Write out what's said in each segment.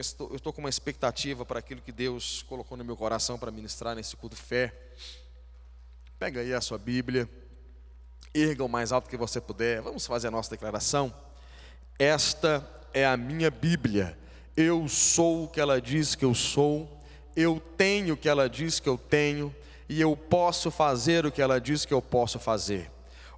Eu estou com uma expectativa para aquilo que Deus colocou no meu coração para ministrar nesse culto de fé. Pega aí a sua Bíblia, erga o mais alto que você puder. Vamos fazer a nossa declaração. Esta é a minha Bíblia. Eu sou o que ela diz que eu sou. Eu tenho o que ela diz que eu tenho. E eu posso fazer o que ela diz que eu posso fazer.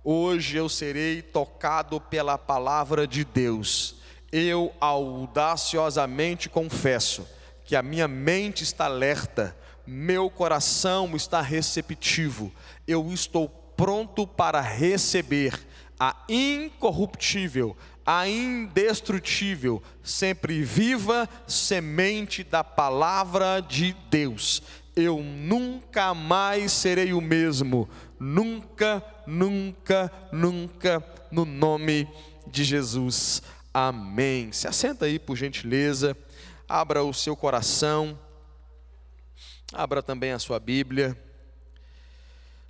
Hoje eu serei tocado pela palavra de Deus. Eu audaciosamente confesso que a minha mente está alerta, meu coração está receptivo, eu estou pronto para receber a incorruptível, a indestrutível, sempre viva semente da palavra de Deus. Eu nunca mais serei o mesmo, nunca, nunca, nunca, no nome de Jesus. Amém. Se assenta aí, por gentileza. Abra o seu coração. Abra também a sua Bíblia.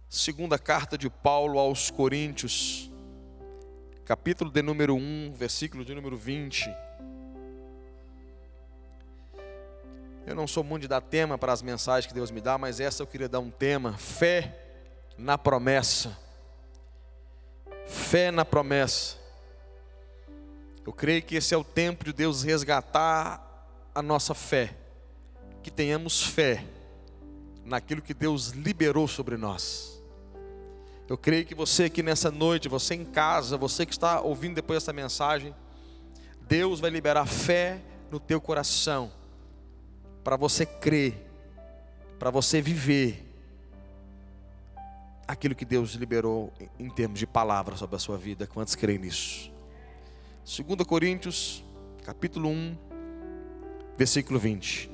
Segunda carta de Paulo aos Coríntios, capítulo de número 1, versículo de número 20. Eu não sou muito de dar tema para as mensagens que Deus me dá, mas essa eu queria dar um tema: fé na promessa. Fé na promessa. Eu creio que esse é o tempo de Deus resgatar a nossa fé. Que tenhamos fé naquilo que Deus liberou sobre nós. Eu creio que você aqui nessa noite, você em casa, você que está ouvindo depois dessa mensagem, Deus vai liberar fé no teu coração, para você crer, para você viver aquilo que Deus liberou em termos de palavra sobre a sua vida. Quantos creem nisso? 2 Coríntios, capítulo 1, versículo 20.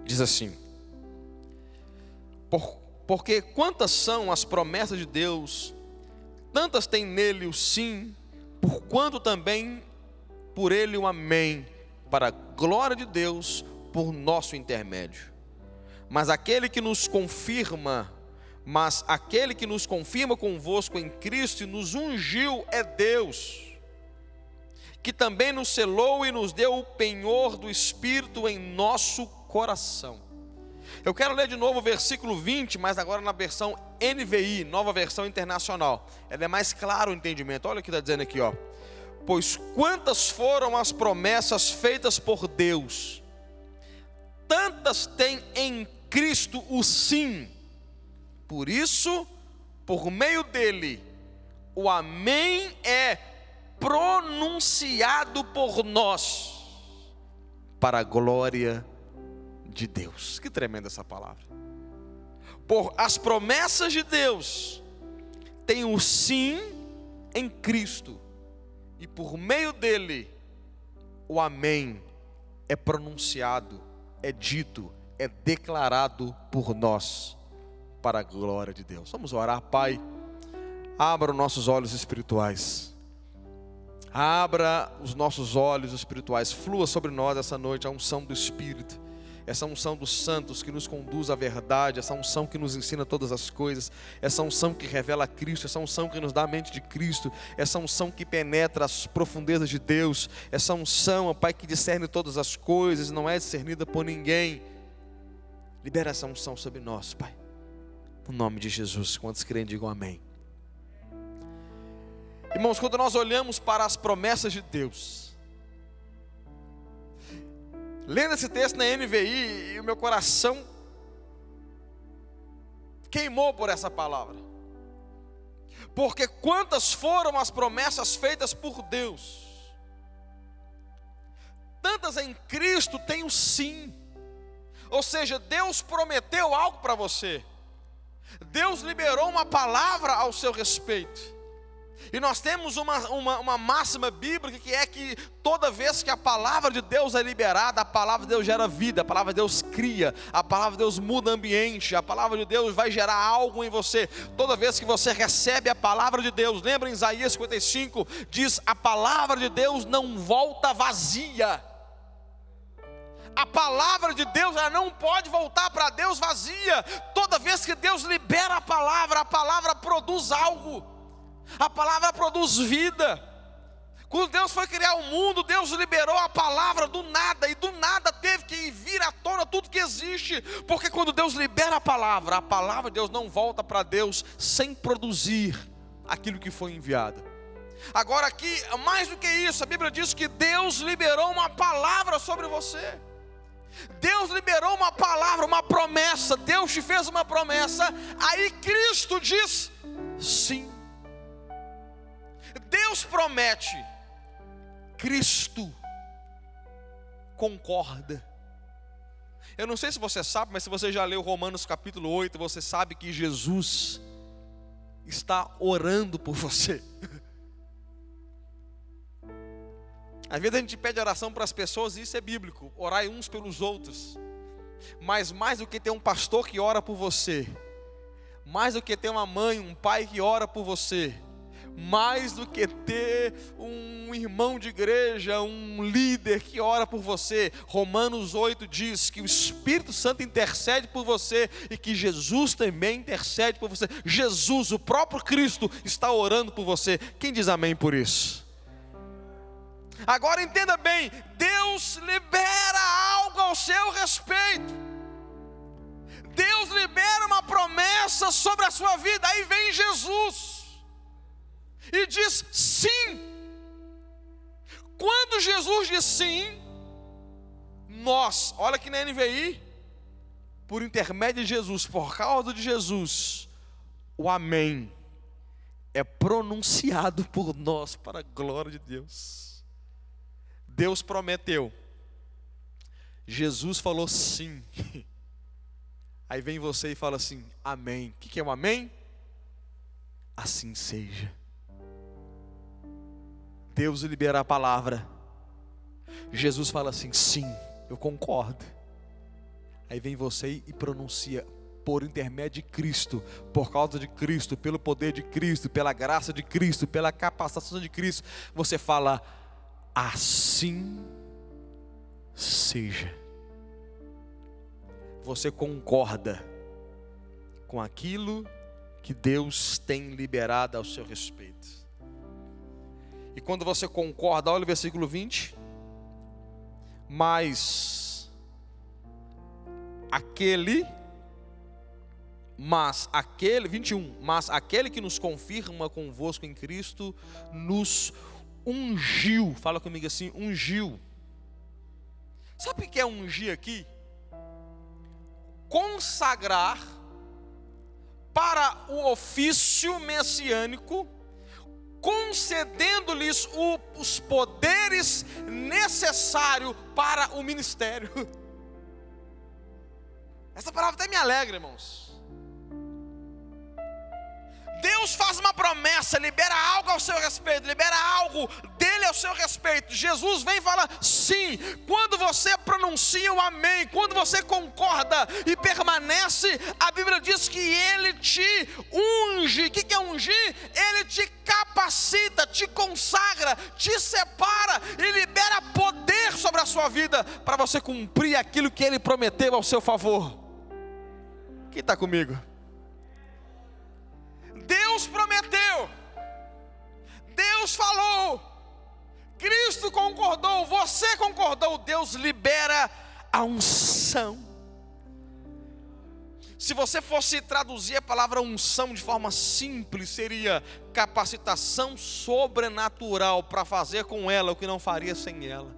Diz assim: porque quantas são as promessas de Deus, tantas tem nele o sim, porquanto também por ele o amém, para a glória de Deus, por nosso intermédio. Mas aquele que nos confirma convosco em Cristo e nos ungiu é Deus, que também nos selou e nos deu o penhor do Espírito em nosso coração. Eu quero ler de novo o versículo 20, mas agora na versão NVI, nova versão internacional. Ela é mais clara o entendimento. Olha o que está dizendo aqui, ó. Pois quantas foram as promessas feitas por Deus, tantas tem em Cristo o sim. Por isso, por meio dele, o amém é pronunciado por nós, para a glória de Deus. Que tremenda essa palavra. Por as promessas de Deus, tem o sim em Cristo, e por meio dele, o amém é pronunciado, é dito, é declarado por nós, para a glória de Deus. Vamos orar. Pai, abra os nossos olhos espirituais. Abra os nossos olhos espirituais. Flua sobre nós essa noite a unção do Espírito. Essa unção dos santos que nos conduz à verdade. Essa unção que nos ensina todas as coisas. Essa unção que revela Cristo. Essa unção que nos dá a mente de Cristo. Essa unção que penetra as profundezas de Deus. Essa unção, ó Pai, que discerne todas as coisas, não é discernida por ninguém. Libera essa unção sobre nós, Pai. No nome de Jesus. Quantos creem, digam amém. Irmãos, quando nós olhamos para as promessas de Deus, lendo esse texto na NVI, o meu coração queimou por essa palavra. Porque quantas foram as promessas feitas por Deus, tantas em Cristo tem o sim. Ou seja, Deus prometeu algo para você. Deus liberou uma palavra ao seu respeito. E nós temos uma máxima bíblica, que é que toda vez que a palavra de Deus é liberada, a palavra de Deus gera vida, a palavra de Deus cria, a palavra de Deus muda ambiente, a palavra de Deus vai gerar algo em você. Toda vez que você recebe a palavra de Deus, lembra em Isaías 55, diz: a palavra de Deus não volta vazia. A palavra de Deus, ela não pode voltar para Deus vazia. Toda vez que Deus libera a palavra produz algo. A palavra produz vida. Quando Deus foi criar o mundo, Deus liberou a palavra do nada, e do nada teve que vir à tona tudo que existe, porque quando Deus libera a palavra de Deus não volta para Deus sem produzir aquilo que foi enviado. Agora aqui, mais do que isso, a Bíblia diz que Deus liberou uma palavra sobre você. Deus liberou uma palavra, uma promessa. Deus te fez uma promessa, aí Cristo diz sim. Deus promete, Cristo concorda. Eu não sei se você sabe, mas se você já leu Romanos capítulo 8, você sabe que Jesus está orando por você. Às vezes a gente pede oração para as pessoas, e isso é bíblico, orai uns pelos outros. Mas mais do que ter um pastor que ora por você, mais do que ter uma mãe, um pai que ora por você, mais do que ter um irmão de igreja, um líder que ora por você, Romanos 8 diz que o Espírito Santo intercede por você e que Jesus também intercede por você. Jesus, o próprio Cristo, está orando por você. Quem diz amém por isso? Agora entenda bem, Deus libera algo ao seu respeito. Deus libera uma promessa sobre a sua vida. Aí vem Jesus e diz sim. Quando Jesus diz sim, nós, olha aqui na NVI, por intermédio de Jesus, por causa de Jesus, o amém é pronunciado por nós para a glória de Deus. Deus prometeu, Jesus falou sim. Aí vem você e fala assim, amém. O que é um amém? Assim seja. Deus libera a palavra, Jesus fala assim, sim, eu concordo. Aí vem você e pronuncia, por intermédio de Cristo, por causa de Cristo, pelo poder de Cristo, pela graça de Cristo, pela capacitação de Cristo, você fala, assim seja. Você concorda com aquilo que Deus tem liberado ao seu respeito. E quando você concorda, olha o versículo 20. Mas aquele 21, mas aquele que nos confirma convosco em Cristo, nos ungiu. Fala comigo assim, ungiu. Sabe o que é ungir aqui? Consagrar para o ofício messiânico, concedendo-lhes os poderes necessários para o ministério. Essa palavra até me alegra, irmãos. Deus faz uma promessa, libera algo ao seu respeito, libera algo dele ao seu respeito. Jesus vem e fala sim. Quando você pronuncia o amém, quando você concorda e permanece, a Bíblia diz que ele te unge. O que é ungir? Ele te capacita, te consagra, te separa e libera poder sobre a sua vida para você cumprir aquilo que ele prometeu ao seu favor. Quem está comigo? Deus prometeu, Deus falou, Cristo concordou, você concordou, Deus libera a unção. Se você fosse traduzir a palavra unção de forma simples, seria capacitação sobrenatural para fazer com ela o que não faria sem ela.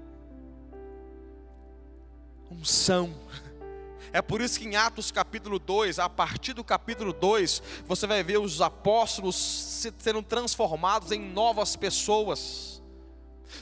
Unção. É por isso que em Atos capítulo 2, a partir do capítulo 2, você vai ver os apóstolos sendo transformados em novas pessoas.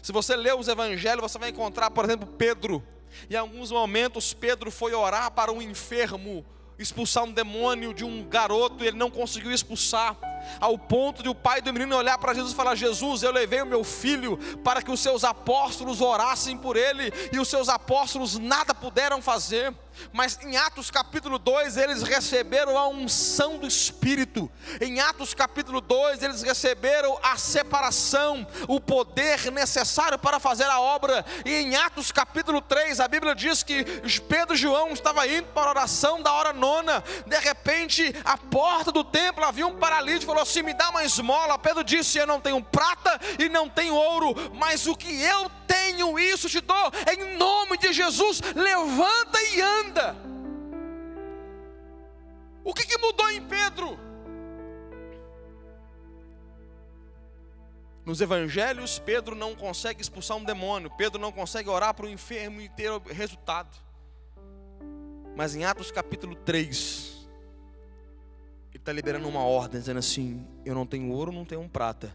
Se você ler os evangelhos, você vai encontrar, por exemplo, Pedro. Em alguns momentos Pedro foi orar para um enfermo, expulsar um demônio de um garoto, e ele não conseguiu expulsar, ao ponto de o pai do menino olhar para Jesus e falar, Jesus, eu levei o meu filho para que os seus apóstolos orassem por ele, e os seus apóstolos nada puderam fazer. Mas em Atos capítulo 2, eles receberam a unção do Espírito. Em Atos capítulo 2, eles receberam a separação, o poder necessário para fazer a obra. E em Atos capítulo 3, a Bíblia diz que Pedro e João estavam indo para a oração da hora nona. De repente, à porta do templo havia um paralítico falou assim: me dá uma esmola. Pedro disse: eu não tenho prata e não tenho ouro, mas o que eu tenho, isso te dou. Em nome de Jesus, levanta e anda. O que mudou em Pedro? Nos evangelhos, Pedro não consegue expulsar um demônio, Pedro não consegue orar para o enfermo e ter resultado. Mas em Atos capítulo 3, ele está liberando uma ordem, dizendo assim: eu não tenho ouro, não tenho prata,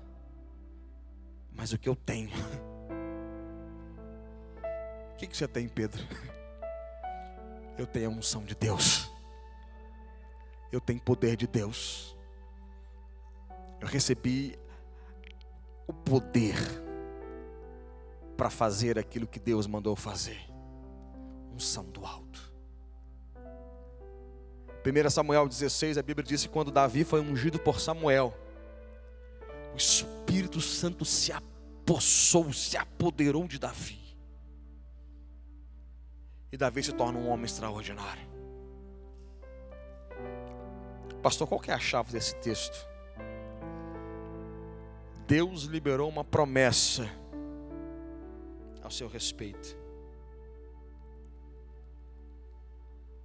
mas o que eu tenho. O que você tem, Pedro? Eu tenho a unção de Deus, eu tenho poder de Deus, eu recebi o poder para fazer aquilo que Deus mandou fazer. Unção do alto. 1 Samuel 16, a Bíblia diz que quando Davi foi ungido por Samuel, o Espírito Santo se apoderou de Davi. E Davi se torna um homem extraordinário. Pastor, qual que é a chave desse texto? Deus liberou uma promessa ao seu respeito.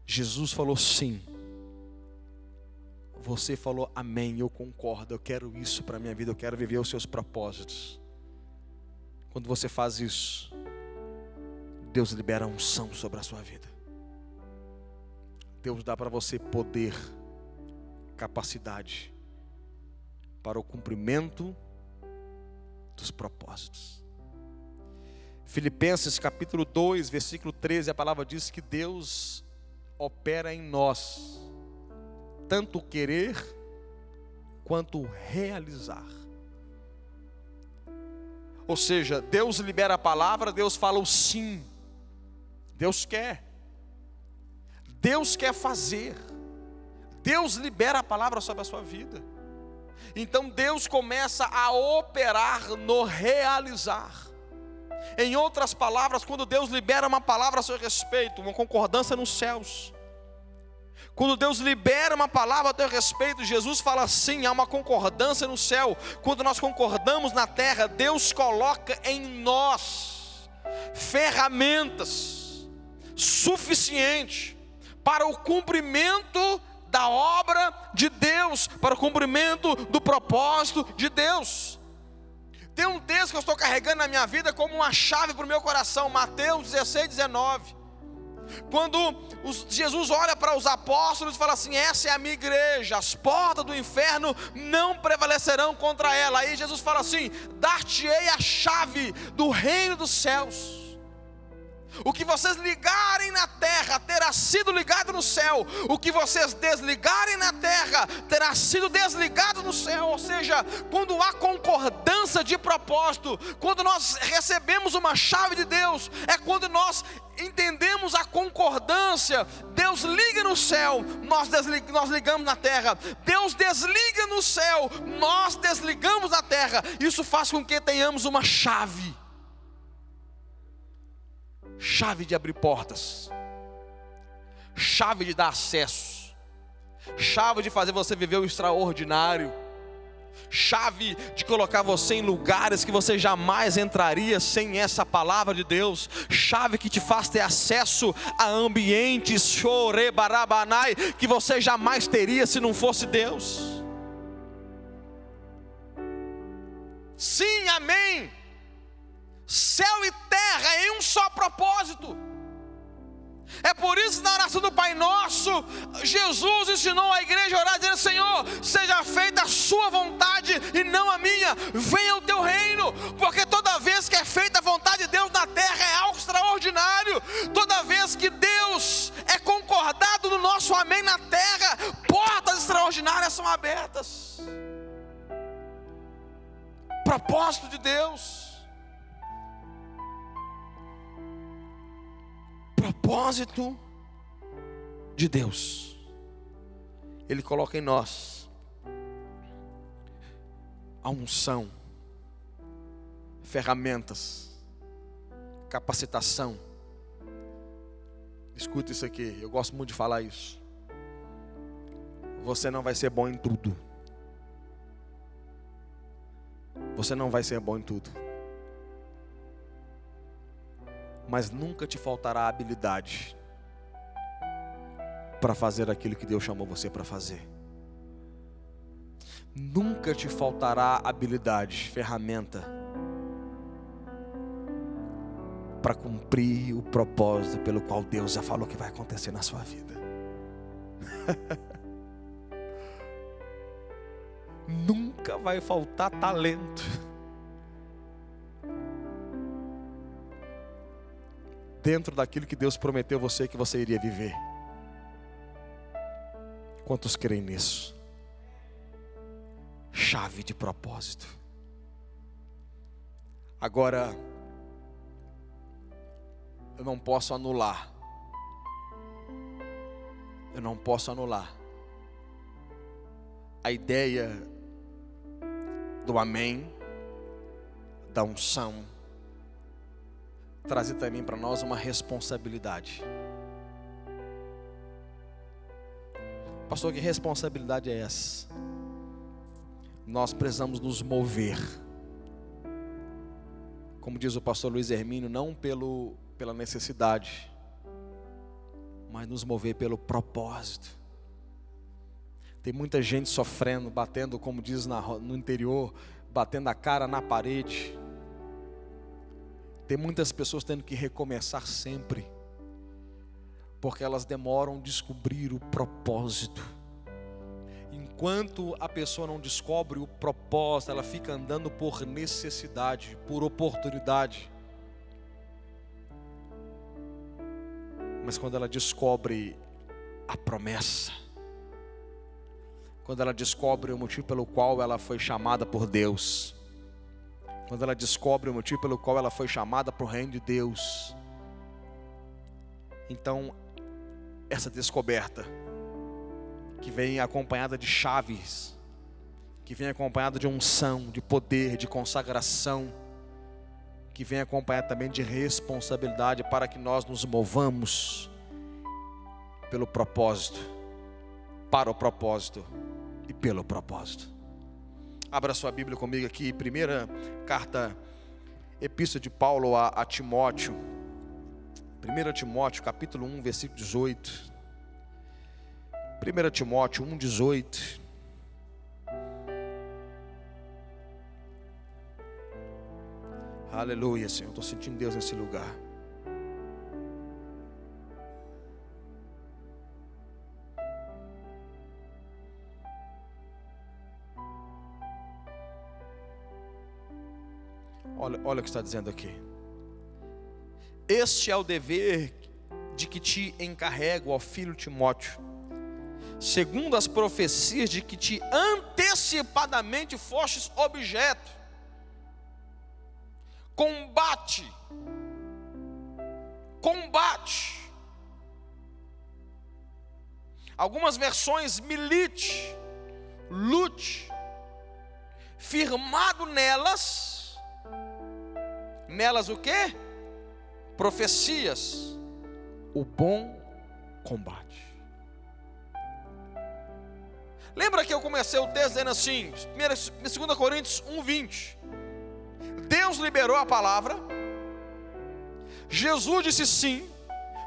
Jesus falou sim. Você falou amém, eu concordo, eu quero isso para a minha vida, eu quero viver os seus propósitos. Quando você faz isso, Deus libera unção sobre a sua vida. Deus dá para você poder, capacidade para o cumprimento dos propósitos. Filipenses capítulo 2, versículo 13, a palavra diz que Deus opera em nós tanto o querer quanto o realizar. Ou seja, Deus libera a palavra, Deus fala o sim. Deus quer fazer. Deus libera a palavra sobre a sua vida. Então Deus começa a operar no realizar. Em outras palavras, quando Deus libera uma palavra a seu respeito, uma concordância nos céus. Quando Deus libera uma palavra a teu respeito, Jesus fala assim, há uma concordância no céu. Quando nós concordamos na terra, Deus coloca em nós ferramentas suficientes para o cumprimento da obra de Deus, para o cumprimento do propósito de Deus. Tem um texto que eu estou carregando na minha vida como uma chave para o meu coração, Mateus 16, 19. Quando Jesus olha para os apóstolos e fala assim: essa é a minha igreja, as portas do inferno não prevalecerão contra ela. Aí Jesus fala assim: dar-te-ei a chave do reino dos céus. O que vocês ligarem na terra terá sido ligado no céu. O que vocês desligarem na terra terá sido desligado no céu. Ou seja, quando há concordância de propósito, quando nós recebemos uma chave de Deus, é quando nós entendemos a concordância. Deus liga no céu, nós ligamos na terra. Deus desliga no céu, nós desligamos na terra. Isso faz com que tenhamos uma chave. Chave de abrir portas, chave de dar acesso, chave de fazer você viver o extraordinário, chave de colocar você em lugares que você jamais entraria sem essa palavra de Deus, chave que te faz ter acesso a ambientes chorebarabanai que você jamais teria se não fosse Deus. Sim, amém. Céu e terra em um só propósito. É por isso que na oração do Pai Nosso, Jesus ensinou a igreja a orar dizendo: Senhor, seja feita a sua vontade e não a minha, venha o teu reino. Porque toda vez que é feita a vontade de Deus na terra é algo extraordinário. Toda vez que Deus é concordado no nosso amém na terra, portas extraordinárias são abertas. Propósito de Deus. Propósito de Deus. Ele coloca em nós a unção, ferramentas, capacitação. Escuta isso aqui, eu gosto muito de falar isso. Você não vai ser bom em tudo. Você não vai ser bom em tudo, mas nunca te faltará habilidade para fazer aquilo que Deus chamou você para fazer. Nunca te faltará habilidade, ferramenta para cumprir o propósito pelo qual Deus já falou que vai acontecer na sua vida. Nunca vai faltar talento. Dentro daquilo que Deus prometeu você que você iria viver. Quantos creem nisso? Chave de propósito. Agora, eu não posso anular. Eu não posso anular a ideia do amém, da unção, trazer também para nós uma responsabilidade. Pastor, que responsabilidade é essa? Nós precisamos nos mover, como diz o pastor Luiz Hermínio, não pela necessidade, mas nos mover pelo propósito. Tem muita gente sofrendo, batendo, como diz no interior, batendo a cara na parede. Tem muitas pessoas tendo que recomeçar sempre, porque elas demoram a descobrir o propósito. Enquanto a pessoa não descobre o propósito, ela fica andando por necessidade, por oportunidade. Mas quando ela descobre a promessa, quando ela descobre o motivo pelo qual ela foi chamada por Deus, quando ela descobre o motivo pelo qual ela foi chamada para o reino de Deus, então essa descoberta, que vem acompanhada de chaves, que vem acompanhada de unção, de poder, de consagração, que vem acompanhada também de responsabilidade, para que nós nos movamos pelo propósito, para o propósito e pelo propósito. Abra sua Bíblia comigo aqui, primeira carta, epístola de Paulo a Timóteo, 1 Timóteo capítulo 1, versículo 18. 1 Timóteo 1, 18. Aleluia, Senhor, estou sentindo Deus nesse lugar. Olha o que está dizendo aqui. Este é o dever de que te encarrego, ó filho Timóteo, segundo as profecias de que te antecipadamente fostes objeto. Combate. Algumas versões, milite, lute, firmado nelas o quê? Profecias, o bom combate. Lembra que eu comecei o texto dizendo assim, 2 Coríntios 1:20. Deus liberou a palavra, Jesus disse sim,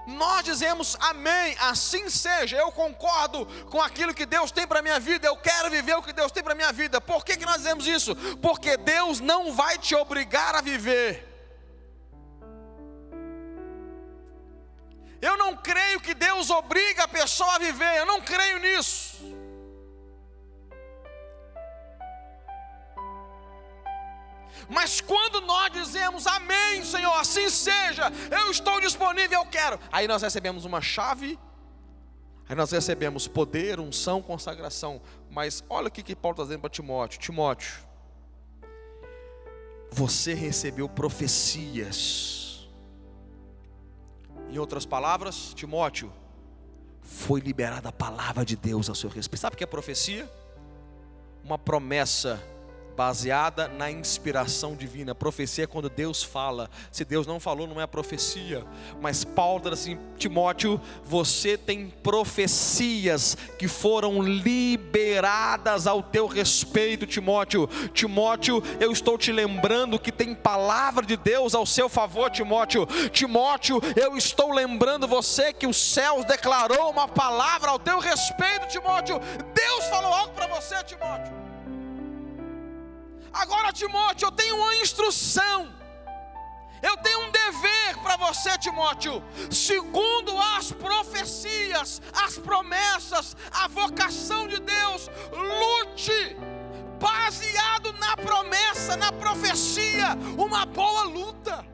nós dizemos amém, assim seja. Eu concordo com aquilo que Deus tem para a minha vida, eu quero viver o que Deus tem para a minha vida. Por que nós dizemos isso? Porque Deus não vai te obrigar a viver. Eu não creio que Deus obriga a pessoa a viver, eu não creio nisso. Mas quando nós dizemos amém, Senhor, assim seja, eu estou disponível, eu quero, aí nós recebemos uma chave, aí nós recebemos poder, unção, consagração. Mas olha o que Paulo está dizendo para Timóteo. Timóteo, você recebeu profecias. Em outras palavras, Timóteo, foi liberada a palavra de Deus a seu respeito. Sabe o que é profecia? Uma promessa baseada na inspiração divina. Profecia é quando Deus fala. Se Deus não falou, não é profecia. Mas Paulo diz assim: Timóteo, você tem profecias que foram liberadas ao teu respeito. Timóteo, eu estou te lembrando que tem palavra de Deus ao seu favor. Timóteo, eu estou lembrando você que os céus declarou uma palavra ao teu respeito. Timóteo, Deus falou algo para você, Timóteo. Agora, Timóteo, eu tenho uma instrução, eu tenho um dever para você, Timóteo. Segundo as profecias, as promessas, a vocação de Deus, lute, baseado na promessa, na profecia, uma boa luta.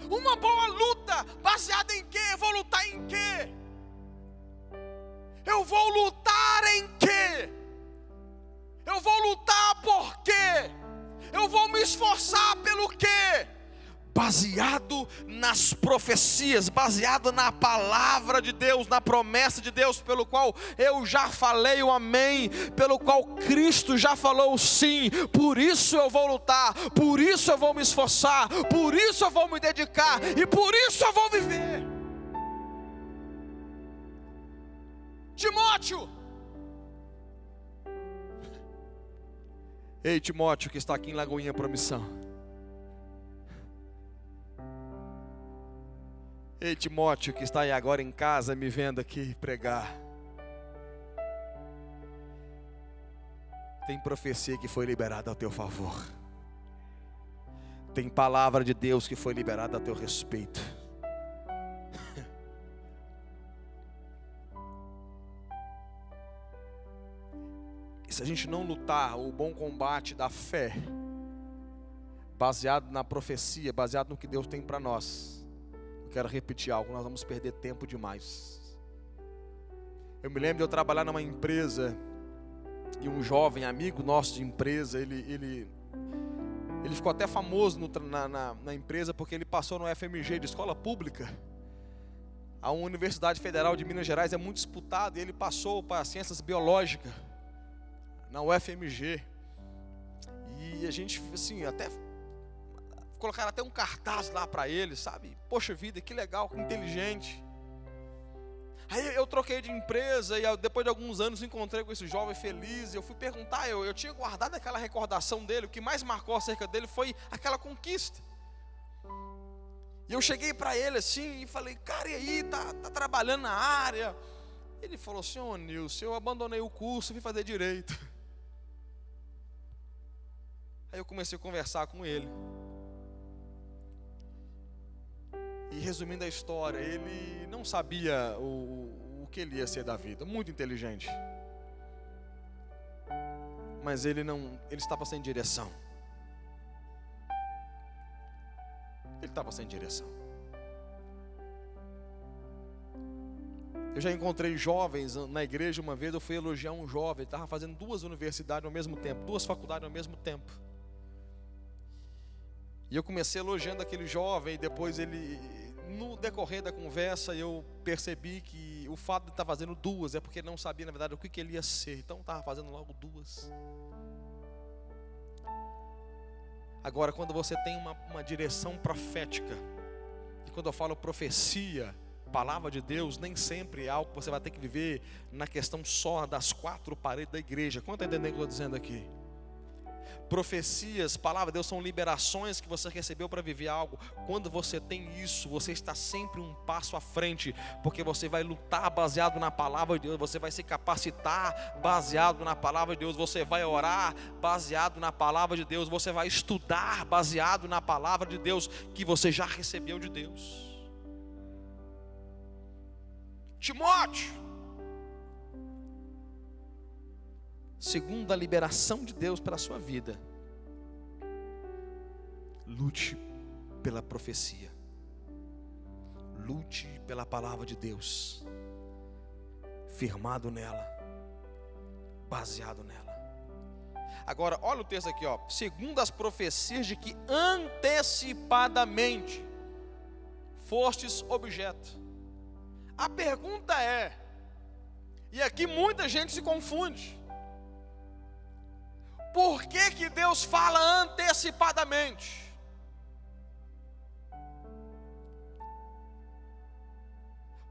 Uma boa luta, baseada em quê? Eu vou lutar em quê? Eu vou lutar em quê? Eu vou lutar por quê? Eu vou me esforçar pelo quê? Baseado nas profecias, baseado na palavra de Deus, na promessa de Deus, pelo qual eu já falei o amém, pelo qual Cristo já falou o sim. Por isso eu vou lutar, por isso eu vou me esforçar, por isso eu vou me dedicar e por isso eu vou viver. Timóteo, ei, Timóteo, que está aqui em Lagoinha Promissão. Ei, Timóteo, que está aí agora em casa me vendo aqui pregar. Tem profecia que foi liberada ao teu favor. Tem palavra de Deus que foi liberada a teu respeito. Se a gente não lutar o bom combate da fé, baseado na profecia, baseado no que Deus tem para nós, eu quero repetir algo, nós vamos perder tempo demais. Eu me lembro de eu trabalhar numa empresa, e um jovem amigo nosso de empresa, ele ficou até famoso na empresa, porque ele passou no FMG de escola pública. A Universidade Federal de Minas Gerais é muito disputada, e ele passou para ciências biológicas na UFMG, e a gente, assim, até colocaram até um cartaz lá para ele, sabe? Poxa vida, que legal, que inteligente. Aí eu troquei de empresa, e depois de alguns anos encontrei com esse jovem feliz, e eu fui perguntar, eu tinha guardado aquela recordação dele, o que mais marcou acerca dele foi aquela conquista. E eu cheguei para ele assim, e falei: cara, e aí, tá trabalhando na área? Ele falou assim: ô Nilson, eu abandonei o curso e fui fazer direito. Aí eu comecei a conversar com ele. E resumindo a história, ele não sabia o que ele ia ser da vida. Muito inteligente. Mas ele estava sem direção. Ele estava sem direção. Eu já encontrei jovens na igreja uma vez, eu fui elogiar um jovem, ele estava fazendo 2 universidades ao mesmo tempo, 2 faculdades ao mesmo tempo. E eu comecei elogiando aquele jovem, e depois ele, no decorrer da conversa, eu percebi que o fato de estar fazendo 2 é porque ele não sabia, na verdade, o que ele ia ser. Então estava fazendo logo 2. Agora, quando você tem uma direção profética, e quando eu falo profecia, palavra de Deus, nem sempre é algo que você vai ter que viver na questão só das 4 paredes da igreja. Quanto está entendendo o que eu estou dizendo aqui? Profecias, palavra de Deus, são liberações que você recebeu para viver algo. Quando você tem isso, você está sempre um passo à frente, porque você vai lutar baseado na palavra de Deus, você vai se capacitar baseado na palavra de Deus, você vai orar baseado na palavra de Deus, você vai estudar baseado na palavra de Deus que você já recebeu de Deus. Timóteo, segundo a liberação de Deus para a sua vida, lute pela profecia, lute pela palavra de Deus, firmado nela, baseado nela. Agora, olha o texto aqui, ó. Segundo as profecias de que antecipadamente fostes objeto. A pergunta é, e aqui muita gente se confunde, Por que Deus fala antecipadamente?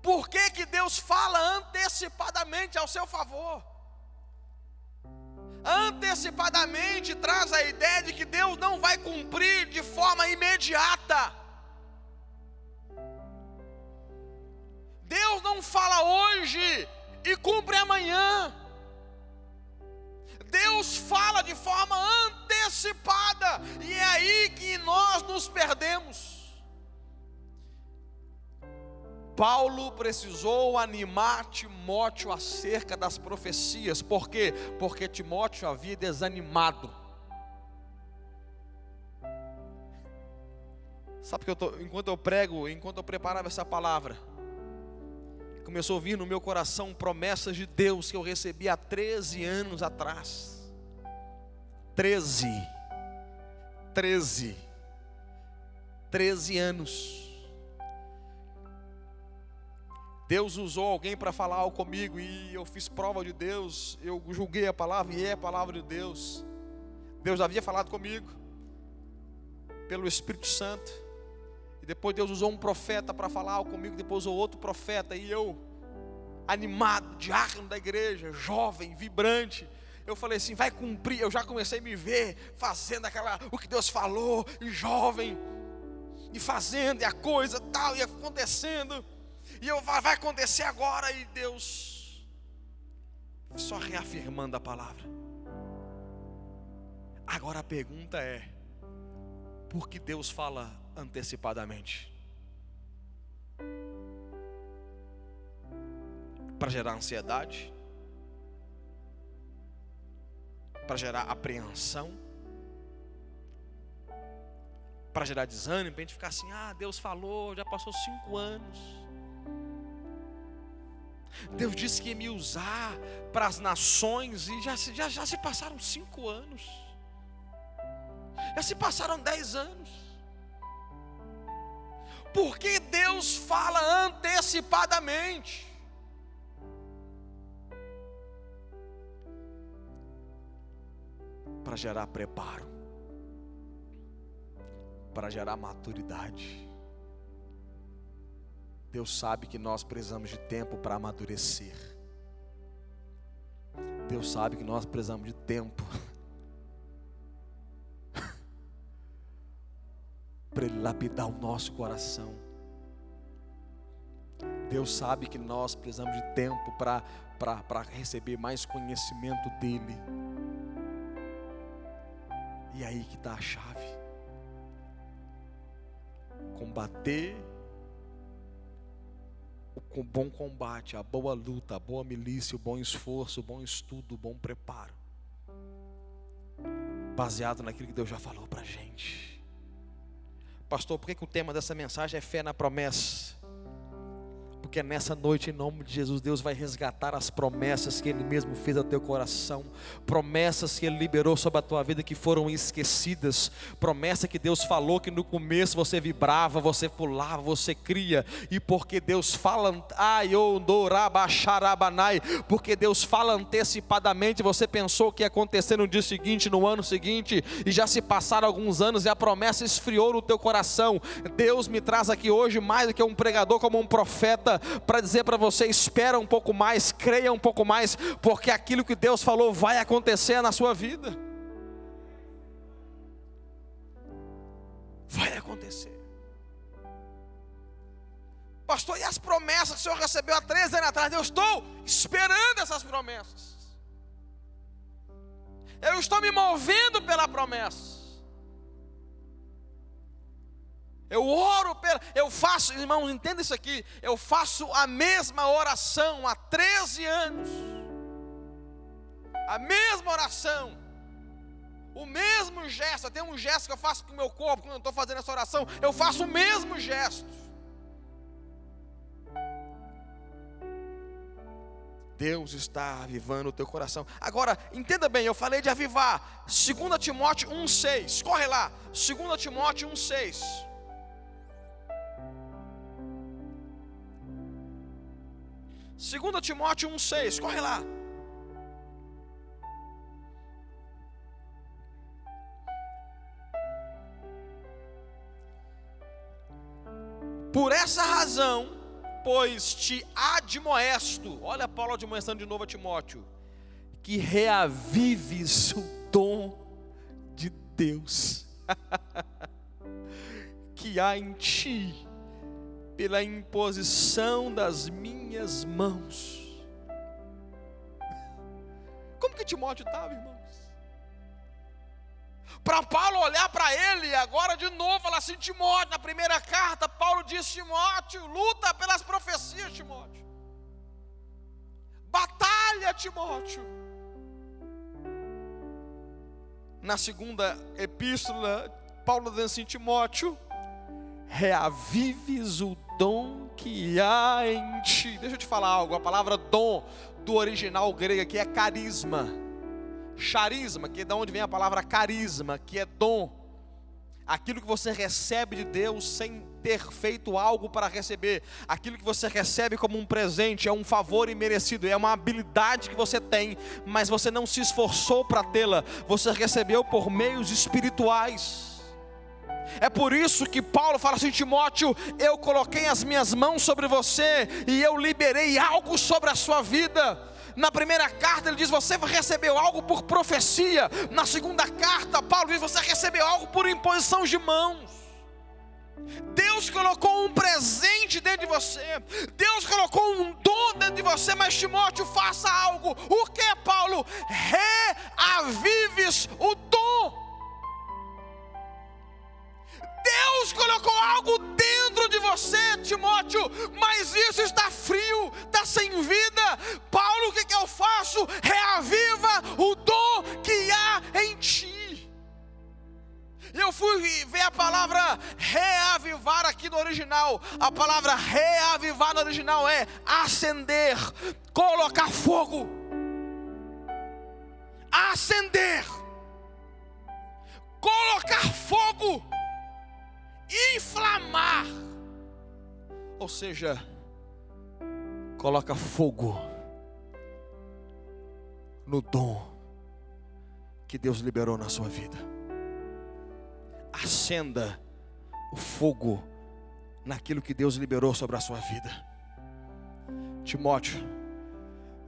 Por que Deus fala antecipadamente ao seu favor? Antecipadamente traz a ideia de que Deus não vai cumprir de forma imediata. Deus não fala hoje e cumpre amanhã. Deus fala de forma antecipada, e é aí que nós nos perdemos. Paulo precisou animar Timóteo acerca das profecias. Por quê? Porque Timóteo havia desanimado. Sabe que enquanto eu preparava essa palavra, começou a vir no meu coração promessas de Deus que eu recebi há 13 anos atrás. 13 anos. Deus usou alguém para falar algo comigo, e eu fiz prova de Deus, eu julguei a palavra, e é a palavra de Deus. Deus havia falado comigo, pelo Espírito Santo, e depois Deus usou um profeta para falar algo comigo, depois usou outro profeta, e eu, animado, diácono da igreja, jovem, vibrante, eu falei assim, vai cumprir. Eu já comecei a me ver fazendo o que Deus falou, e jovem, e fazendo, e a coisa tal, e acontecendo. E vai acontecer agora, e Deus só reafirmando a palavra. Agora a pergunta é: por que Deus fala antecipadamente? Para gerar ansiedade? Para gerar apreensão? Para gerar desânimo? Para a gente ficar assim, Deus falou, já passou 5 anos. Deus disse que ia me usar para as nações, e já se passaram 5 anos. Já se passaram 10 anos. Por que Deus fala antecipadamente? Para gerar preparo, para gerar maturidade. Deus sabe que nós precisamos de tempo para amadurecer. Deus sabe que nós precisamos de tempo para Ele lapidar o nosso coração. Deus sabe que nós precisamos de tempo para receber mais conhecimento dEle. E aí que está a chave. Combater o bom combate, a boa luta, a boa milícia, o bom esforço, o bom estudo, o bom preparo, baseado naquilo que Deus já falou para a gente. Pastor, por que o tema dessa mensagem é fé na promessa? Porque nessa noite, em nome de Jesus, Deus vai resgatar as promessas que Ele mesmo fez ao teu coração, promessas que Ele liberou sobre a tua vida que foram esquecidas, promessa que Deus falou que no começo você vibrava, você pulava, você cria, e porque Deus fala, porque Deus fala antecipadamente, você pensou que ia acontecer no dia seguinte, no ano seguinte, e já se passaram alguns anos e a promessa esfriou no teu coração. Deus me traz aqui hoje mais do que um pregador, como um profeta, para dizer para você: espera um pouco mais, creia um pouco mais, porque aquilo que Deus falou vai acontecer na sua vida. Vai acontecer. Pastor, e as promessas que o Senhor recebeu há 13 anos atrás? Eu estou esperando essas promessas. Eu estou me movendo pela promessa. Eu oro eu faço, irmãos, entenda isso aqui, eu faço a mesma oração há 13 anos, a mesma oração, o mesmo gesto. Tem um gesto que eu faço com o meu corpo, quando eu estou fazendo essa oração, eu faço o mesmo gesto. Deus está avivando o teu coração. Agora, entenda bem, eu falei de avivar. 2 Timóteo 1,6, corre lá, 2 Timóteo 1,6. 2 Timóteo 1,6, corre lá. Por essa razão, pois te admoesto, olha Paulo admoestando de novo a Timóteo, que reavives o dom de Deus que há em ti, pela imposição das minhas mãos. Como que Timóteo estava, irmãos? Para Paulo olhar para ele agora de novo, falar assim: Timóteo, na primeira carta, Paulo diz: Timóteo, luta pelas profecias, Timóteo, batalha, Timóteo. Na segunda epístola, Paulo diz assim: Timóteo, reavives o dom que há em ti. Deixa eu te falar algo, a palavra dom, do original grego aqui é carisma, charisma, que é de onde vem a palavra carisma, que é dom, aquilo que você recebe de Deus sem ter feito algo para receber, aquilo que você recebe como um presente, é um favor imerecido, é uma habilidade que você tem, mas você não se esforçou para tê-la, você recebeu por meios espirituais. É por isso que Paulo fala assim: Timóteo, eu coloquei as minhas mãos sobre você e eu liberei algo sobre a sua vida. Na primeira carta ele diz: você recebeu algo por profecia. Na segunda carta Paulo diz: você recebeu algo por imposição de mãos. Deus colocou um presente dentro de você, Deus colocou um dom dentro de você. Mas Timóteo, faça algo. O que, Paulo? Reavives o dom. Deus colocou algo dentro de você, Timóteo, mas isso está frio, está sem vida. Paulo, o que eu faço? Reaviva o dom que há em ti. Eu fui ver a palavra reavivar aqui no original. A palavra reavivar no original é acender, colocar fogo. Acender, colocar fogo, inflamar, ou seja, coloca fogo no dom que Deus liberou na sua vida. Acenda o fogo naquilo que Deus liberou sobre a sua vida. Timóteo,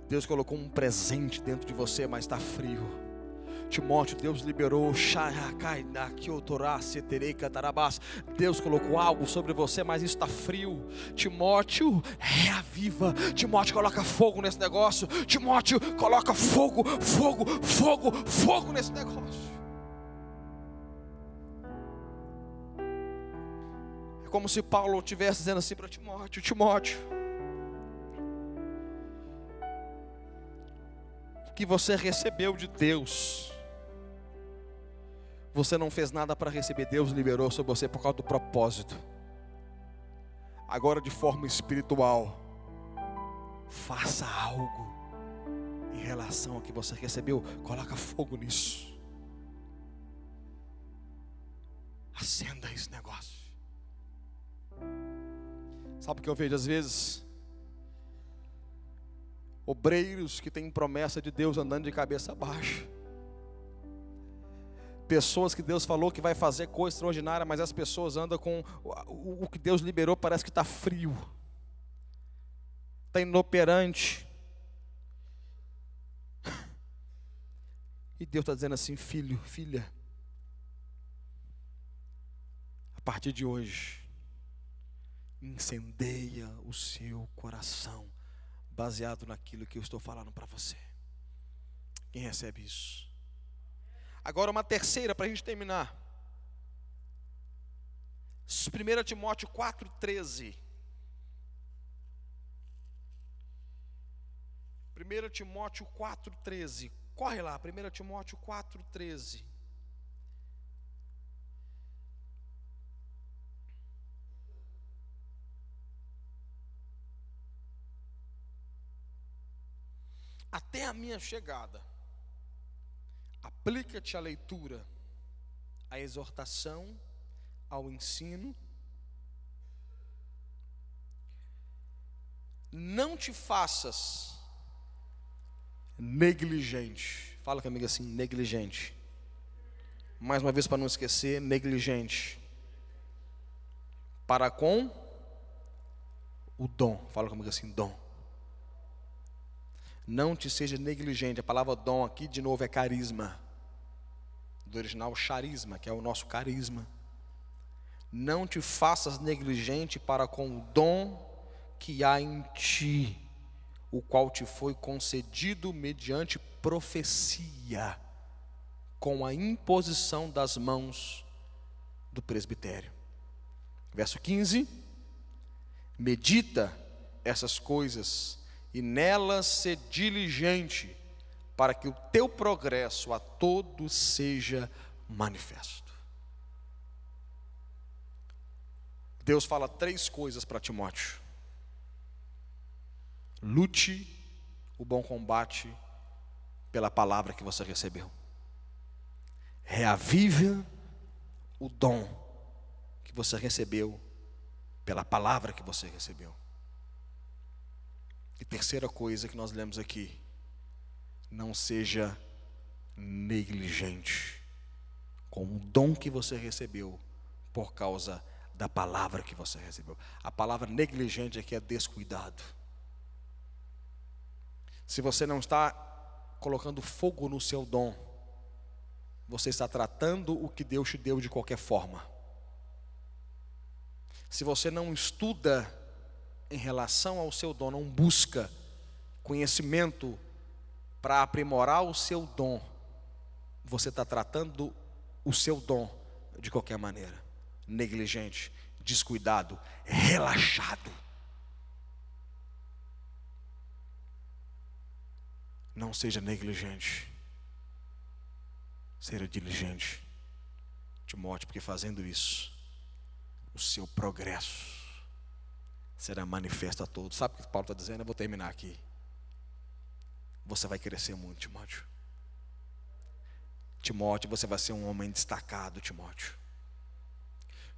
Deus colocou um presente dentro de você, mas está frio. Timóteo, Deus liberou, Deus colocou algo sobre você, mas isso está frio. Timóteo, reaviva. Timóteo, coloca fogo nesse negócio. Timóteo, coloca fogo, fogo, fogo, fogo nesse negócio. É como se Paulo estivesse dizendo assim para Timóteo: Timóteo, o que você recebeu de Deus, você não fez nada para receber, Deus liberou sobre você por causa do propósito. Agora, de forma espiritual, faça algo em relação ao que você recebeu. Coloca fogo nisso. Acenda esse negócio. Sabe o que eu vejo às vezes? Obreiros que têm promessa de Deus andando de cabeça baixa. Pessoas que Deus falou que vai fazer coisa extraordinária, mas as pessoas andam com o que Deus liberou, parece que está frio, está inoperante. E Deus está dizendo assim: filho, filha, a partir de hoje, incendeia o seu coração, baseado naquilo que eu estou falando para você. Quem recebe isso? Agora uma terceira para a gente terminar. 1 Timóteo 4,13. 1 Timóteo 4,13. Corre lá, 1 Timóteo 4,13. Até a minha chegada, aplica-te à leitura, à exortação, ao ensino. Não te faças negligente. Fala comigo assim: negligente. Mais uma vez para não esquecer: negligente. Para com o dom. Fala comigo assim, dom. Não te seja negligente. A palavra dom aqui, de novo, é carisma. Do original, charisma, que é o nosso carisma. Não te faças negligente para com o dom que há em ti, o qual te foi concedido mediante profecia, com a imposição das mãos do presbitério. Verso 15. Medita essas coisas e nelas ser diligente, para que o teu progresso a todos seja manifesto. Deus fala 3 coisas para Timóteo: lute o bom combate pela palavra que você recebeu. Reavive o dom que você recebeu pela palavra que você recebeu. E terceira coisa que nós lemos aqui: não seja negligente com o dom que você recebeu por causa da palavra que você recebeu. A palavra negligente aqui é descuidado. Se você não está colocando fogo no seu dom, você está tratando o que Deus te deu de qualquer forma. Se você não estuda em relação ao seu dom, não busca conhecimento para aprimorar o seu dom, você está tratando o seu dom de qualquer maneira. Negligente, descuidado, relaxado. Não seja negligente, seja diligente, Timóteo, porque fazendo isso, o seu progresso será manifesto a todos. Sabe o que Paulo está dizendo? Eu vou terminar aqui. Você vai crescer muito, Timóteo. Timóteo, você vai ser um homem destacado, Timóteo.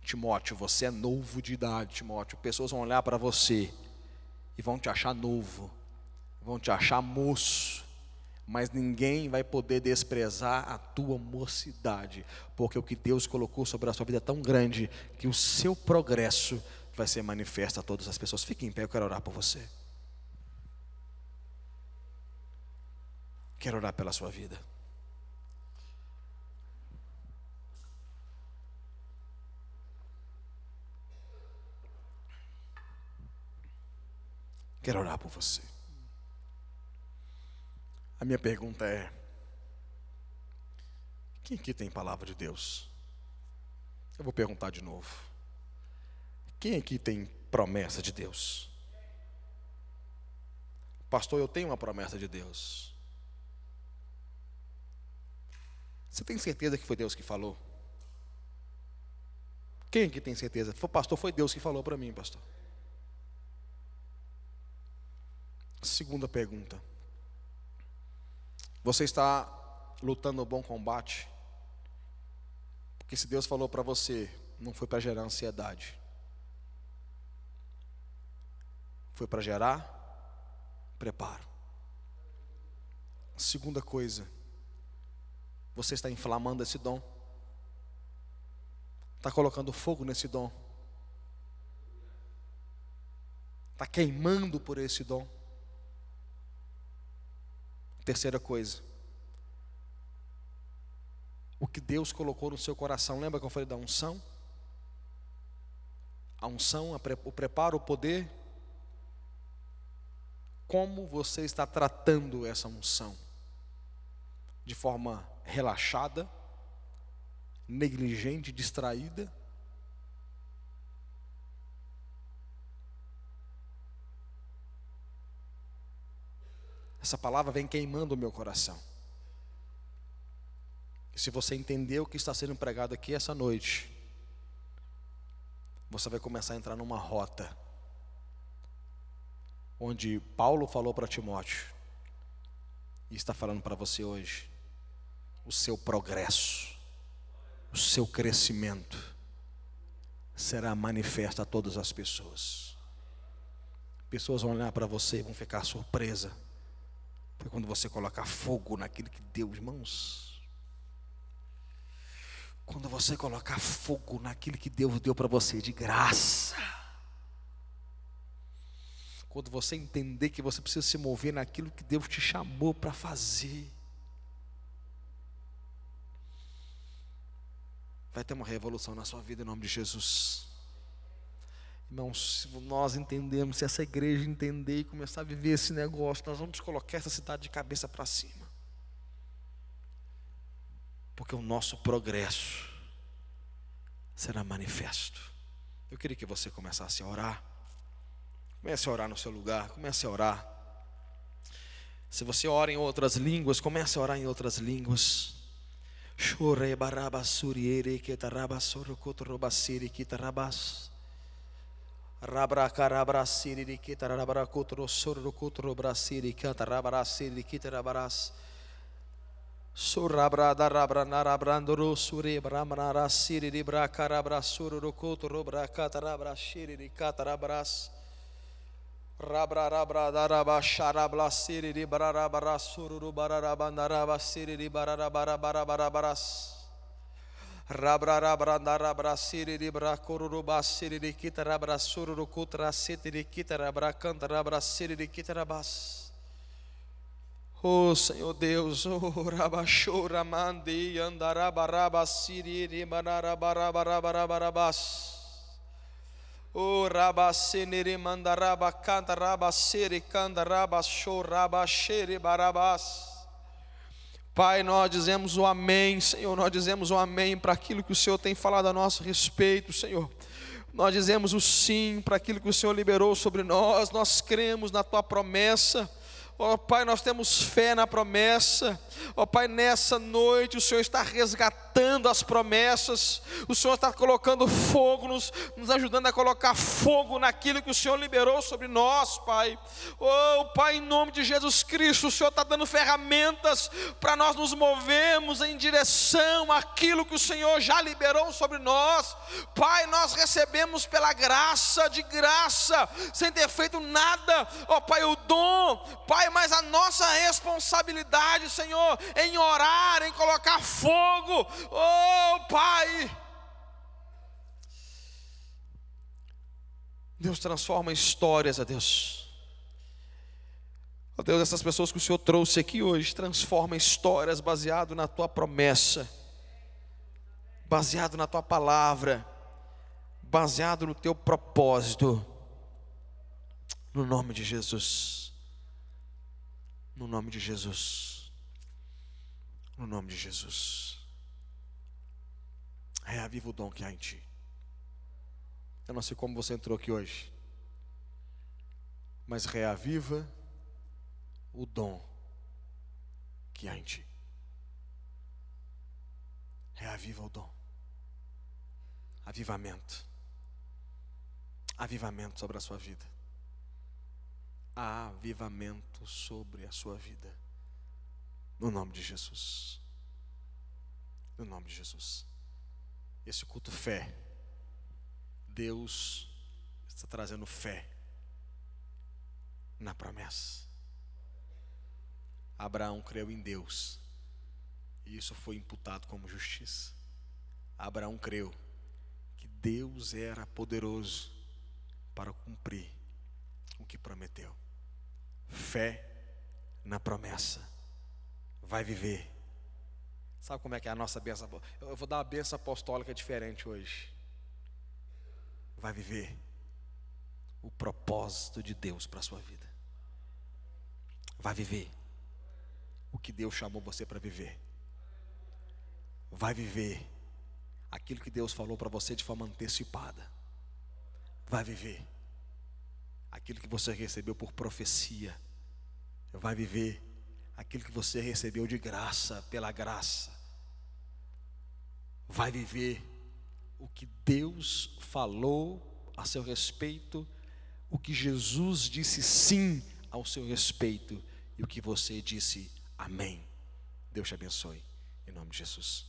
Timóteo, você é novo de idade, Timóteo. Pessoas vão olhar para você e vão te achar novo, vão te achar moço, mas ninguém vai poder desprezar a tua mocidade, porque o que Deus colocou sobre a sua vida é tão grande que o seu progresso vai ser manifesto a todas as pessoas. Fique em pé, eu quero orar por você. Quero orar pela sua vida. Quero orar por você. A minha pergunta é: quem aqui tem palavra de Deus? Eu vou perguntar de novo. Quem aqui tem promessa de Deus? Pastor, eu tenho uma promessa de Deus. Você tem certeza que foi Deus que falou? Quem aqui tem certeza? Pastor, foi Deus que falou para mim, pastor. Segunda pergunta: você está lutando o bom combate? Porque se Deus falou para você, não foi para gerar ansiedade, foi para gerar preparo. Segunda coisa: você está inflamando esse dom? Está colocando fogo nesse dom? Está queimando por esse dom? Terceira coisa: o que Deus colocou no seu coração. Lembra que eu falei da unção? A unção, o preparo, o poder. Como você está tratando essa unção? De forma relaxada, negligente, distraída? Essa palavra vem queimando o meu coração. E se você entender o que está sendo pregado aqui essa noite, você vai começar a entrar numa rota onde Paulo falou para Timóteo e está falando para você hoje. O seu progresso, o seu crescimento será manifesto a todas as pessoas. Pessoas vão olhar para você e vão ficar surpresas, porque quando você colocar fogo naquilo que Deus, irmãos, quando você colocar fogo naquilo que Deus deu para você de graça, quando você entender que você precisa se mover naquilo que Deus te chamou para fazer, vai ter uma revolução na sua vida em nome de Jesus. Irmãos, se nós entendemos, se essa igreja entender e começar a viver esse negócio, nós vamos colocar essa cidade de cabeça para cima. Porque o nosso progresso será manifesto. Eu queria que você começasse a orar. Comece a orar no seu lugar, comece a orar. Se você ora em outras línguas, comece a orar em outras línguas. Chore barabasuriere ketarabasorokotorobasiri kitarabas. Rabracarabrasiri kitarabarakotorosorokotorobasiri kitarabarasiri kitarabaras. Surabradarabrandoro surebramnarasiri libracarabrasurokotorobracatarabrashiri catarabras. Rabrarabradarabasharablasiri librarabarasurubararabandarabasiri libararabarabarabaras. Rabrarabrandarabasiri libracorubasiri liquitarabrasurukutrasiri liquitarabracantarabrasiri liquitarabas. Oh Senhor Deus, oh Rabachora Mandi Andarabarabasiri Manarabarabarabarabas. Oh Rabasenere Mandaraba Cantarabasiri Candarabashorabashere Barabas. Pai, nós dizemos o amém, Senhor, nós dizemos o amém para aquilo que o Senhor tem falado a nosso respeito, Senhor. Nós dizemos o sim para aquilo que o Senhor liberou sobre nós, nós cremos na Tua promessa. Ó Pai, nós temos fé na promessa. Ó Pai, nessa noite o Senhor está resgatando as promessas. O Senhor está colocando fogo, nos ajudando a colocar fogo naquilo que o Senhor liberou sobre nós, Pai. Oh Pai, em nome de Jesus Cristo, o Senhor está dando ferramentas para nós nos movermos em direção àquilo que o Senhor já liberou sobre nós. Pai, nós recebemos pela graça, de graça, sem ter feito nada. Ó Pai, o dom, Pai, mas a nossa responsabilidade, Senhor, em orar, em colocar fogo, oh Pai. Deus transforma histórias, ó Deus. Ó Deus, essas pessoas que o Senhor trouxe aqui hoje, transforma histórias baseado na Tua promessa, baseado na Tua palavra, baseado no Teu propósito, no nome de Jesus. No nome de Jesus. No nome de Jesus. Reaviva o dom que há em ti. Eu não sei como você entrou aqui hoje, mas reaviva o dom que há em ti. Reaviva o dom. Avivamento. Avivamento sobre a sua vida. Avivamento sobre a sua vida, no nome de Jesus, no nome de Jesus. Esse culto fé, Deus está trazendo fé na promessa. Abraão creu em Deus e isso foi imputado como justiça. Abraão creu que Deus era poderoso para cumprir o que prometeu. Fé na promessa. Vai viver. Sabe como é que é a nossa bênção? Eu vou dar uma bênção apostólica diferente hoje. Vai viver o propósito de Deus para a sua vida. Vai viver o que Deus chamou você para viver. Vai viver aquilo que Deus falou para você de forma antecipada. Vai viver aquilo que você recebeu por profecia. Vai viver aquilo que você recebeu de graça, pela graça. Vai viver o que Deus falou a seu respeito, o que Jesus disse sim ao seu respeito e o que você disse amém. Deus te abençoe, em nome de Jesus.